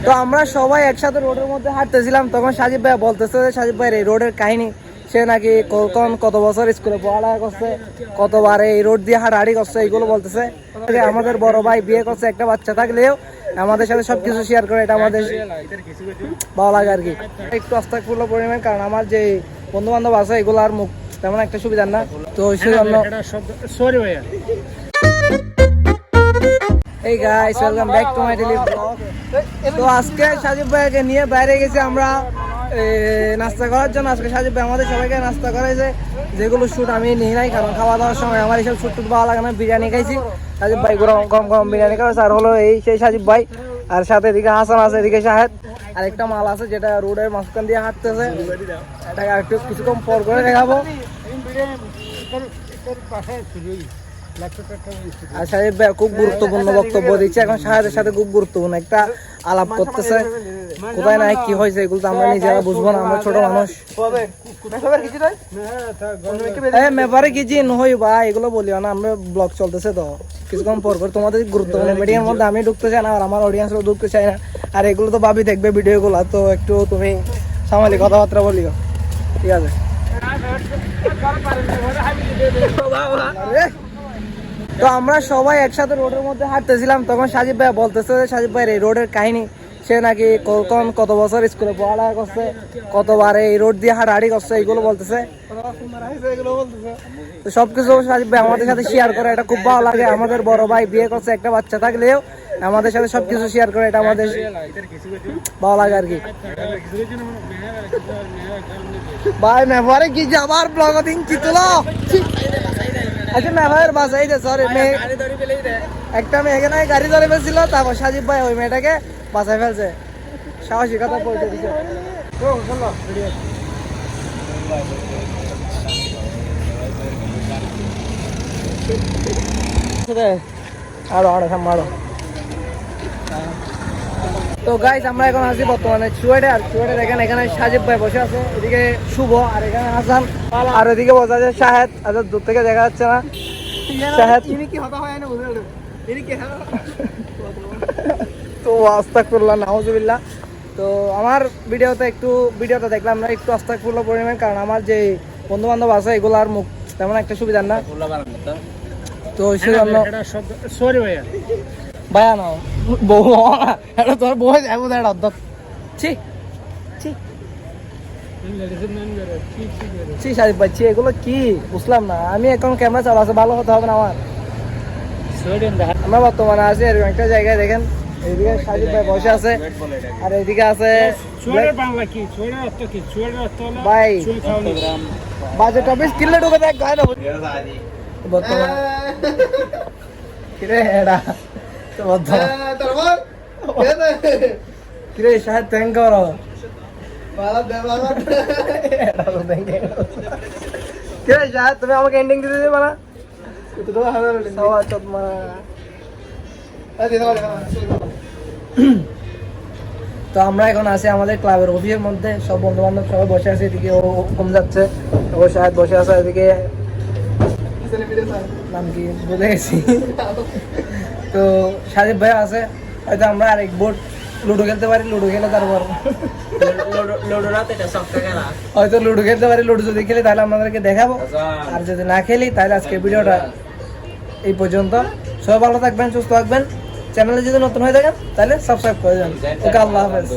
তো আমরা সবাই একসাথে রোডের মধ্যে হাঁটতেছিলাম, তখন সাজিব ভাই বলতেছে সাজিব ভাইয়ের এই রোডের কাহিনী। সে নাকি কত বছর স্কুলে পড়ালেখা করছে, কতবার এই রোড দিয়ে হাঁটাহাঁটি করছে, এইগুলো বলতেছে। আমাদের বড় ভাই বিয়ে করছে, একটা বাচ্চা থাকলেও আমাদের সাথে সবকিছু শেয়ার করে, এটা আমাদের ভালো লাগে আর কি। একটু আস্তাগফিরুল্লাহ পরিমাণ, কারণ আমার যে বন্ধু বান্ধব আছে এগুলো আর মুখ তেমন একটা সুবিধা না, তো সেই জন্য সরি ভাইয়া। এই guys, welcome back to my daily blog. তো আজকে সাজিব ভাইকে নিয়ে বাইরে গেছি আমরা নাস্তা করার জন্য। আজকে সাজিব ভাই আমাদের সবাইকে নাস্তা করাইছে, যেগুলো শ্যুট আমি নিই নাই, কারণ খাওয়া দাওয়ার সময় আমার এইসব শ্যুট টুট ভালো লাগে না। বিরিয়ানি খাইছি, সাজিব ভাই গরম গরম গরম বিরিয়ানি খাওয়াছে। আর হলো এই সেই সাজিব ভাই, আর সাথে এদিকে হাসান আছে, এদিকে শাহেদ, আর একটা মাল আছে যেটা রোডের মাঝখান দিয়ে হাঁটতেছে, এটাকে একটু কিছুক্ষণ পর করে দেখাবো। আর সাহেব ভাই খুব গুরুত্বপূর্ণ বক্তব্য দিচ্ছে এখন, শাহেদের সাথে খুব গুরুত্বপূর্ণ একটা আলাপ করতেছে। কোথায় নাই কি হয়েছে এগুলো তো আমরা নিজেরা বুঝবো না, আমরা ছোট মানুষ। মেপারে কি জি নই বা এগুলো বলিও না, আমরা ব্লগ চলতেছে তো কিছুক্ষণ পর পর তোমাদের গুরুত্বপূর্ণ মিডিয়ার মধ্যে আমি ঢুকতে চাই না, আর আমার অডিয়েন্সও ঢুকতে চাই না। আর এগুলো তো ভাবি দেখবে ভিডিওগুলো, তো একটু তুমি সামালি কথাবার্তা বলিও, ঠিক আছে? তো আমরা সবাই একসাথে রোডের মধ্যে হাঁটতেছিলাম, তখন সাজিব ভাই বলতেছে সাজিব ভাইয়ের এই রোডের কাহিনী। সে নাকি কত বছর স্কুলে পড়ালেখা করছে, কতবার এই রোড দিয়ে হাঁটাহাঁটি করছে, এইগুলো বলতেছে। তো সবকিছু সাজিব ভাই আমাদের সাথে শেয়ার করে, এটা খুব ভালো লাগে। আমাদের বড় ভাই বিয়ে করছে, একটা বাচ্চা থাকলেও আমাদের সাথে সবকিছু শেয়ার করে, এটা আমাদের ভালো লাগে আর কি। ভাই মেভারে কি যে আবার ব্লগ দিন কি তোলো। আচ্ছা মেভারের বাসাই দে, সরি একটা মেয়ে এখানে গাড়ি ধরে ফেলছিল, তারপর সাজিব ভাই ওই মেয়েটাকে বাসায় ফেলছে, সাহসিকতা পৌঁছে দিচ্ছে। আরো অনেক মারো। তো গাইস, আমরা এখন আছি বর্তমানে চুয়েটে, আর চুয়েটে দেখেন এখানে সাজিব ভাই বসে আছে, এদিকে শুভ, আর এখানে হাসান, আর এদিকে বসে আছে শাহেদ। আচ্ছা দূর থেকে দেখা যাচ্ছে না শাহেদ। তো আস্তাগফিরুল্লাহ নাউজুবিল্লাহ। তো আমার ভিডিওটা দেখলাম না, একটু আস্তাগফিরুল্লাহ পরিমাণ, কারণ আমার যে বন্ধু বান্ধব আছে এগুলো আর মুখ তেমন একটা সুবিধা না, তো সেই জন্য সরি ভাইয়া। ভাইয়া না বউ, এটা তোর বউ যাবো এটা অর্ধ সাজিব ভাই, এগুলো কি বুঝলাম না আমি। এখন ক্যামেরা চালাচ্ছে, ভালো হতে হবে না আমার। আমরা বর্তমানে আছি এরকম একটা জায়গায়, দেখেন এইদিকে সাজিব ভাই বসে আছে, আর এইদিকে আছে ভাই বাজেট অফিস কিনলে ঢুকে দেখ গায়ে না বর্তমানে কিরে এটা কিরে শাহেদ থ্যাংক করো কিরে শাহেদ, তুমি আমাকে এন্ডিং দিতে দেবে না? তো আমরা এখন আছি আমাদের ক্লাবের অফিসের মধ্যে, সব বন্ধু বান্ধব সবাই বসে আছে, এদিকে ও কম যাচ্ছে, ও শাহেদ বসে আছে, এদিকে নাম কি বলে গেছি। তো সাজিব ভাই আছে, হয়তো আমরা আরেক বোর্ড লুডো খেলতে পারি, লুডো খেলে তারপর হয়তো লুডো খেলতে পারি। লুডো যদি খেলি তাহলে আপনাদেরকে দেখাবো, আর যদি না খেলি তাহলে আজকে ভিডিওটা এই পর্যন্ত। সবাই ভালো থাকবেন, সুস্থ থাকবেন। চ্যানেলে যদি নতুন হয়ে থাকেন তাহলে সাবস্ক্রাইব করে যান। ওকে, আল্লাহ হাফেজ।